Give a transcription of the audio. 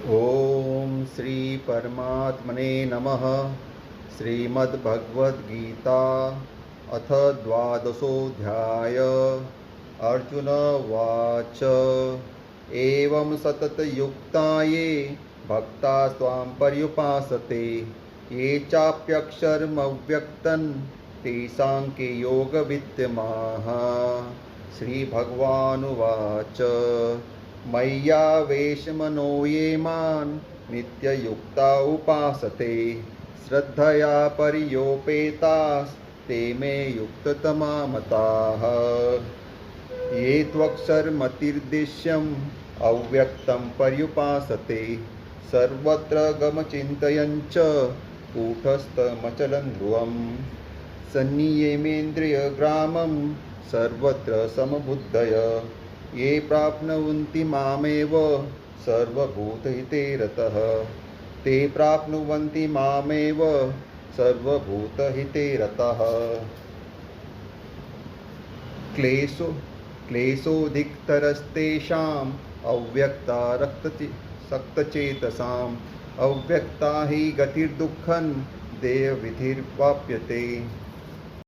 ओम श्री परमात्मने नमः। श्रीमद्भगवद्गीता अथ द्वादशोऽध्याय। अर्जुन उवाच एवं सततयुक्ता ये भक्ता स्वां पर्युपासते ये चाप्यक्षरमव्यक्तं तेषां के योगविद्यमाः। श्रीभगवानुवाच मय्यावेशमनो ये मां नित्ययुक्ता उपासते श्रद्धया पर्योपेतास्ते मे युक्ततमा मताः। ये त्वक्षरमतिर्देश्यम् अव्यक्तं पर्युपासते सर्वत्र गमचिन्तयञ्च कूटस्थमचलं ध्रुवम् सन्नियमेन्द्रियग्रामं सर्वत्र समबुद्धय ये प्राप्नुवन्ति मामेव सर्वभूतहिते रतः ते प्राप्नुवन्ति मामेव सर्वभूतहिते रतः। क्लेशोऽधिकतरस्तेषाम् अव्यक्ता सक्तचेतसाम् अव्यक्ता हि गतिर्दुःखं देहविधिर्वाप्यते।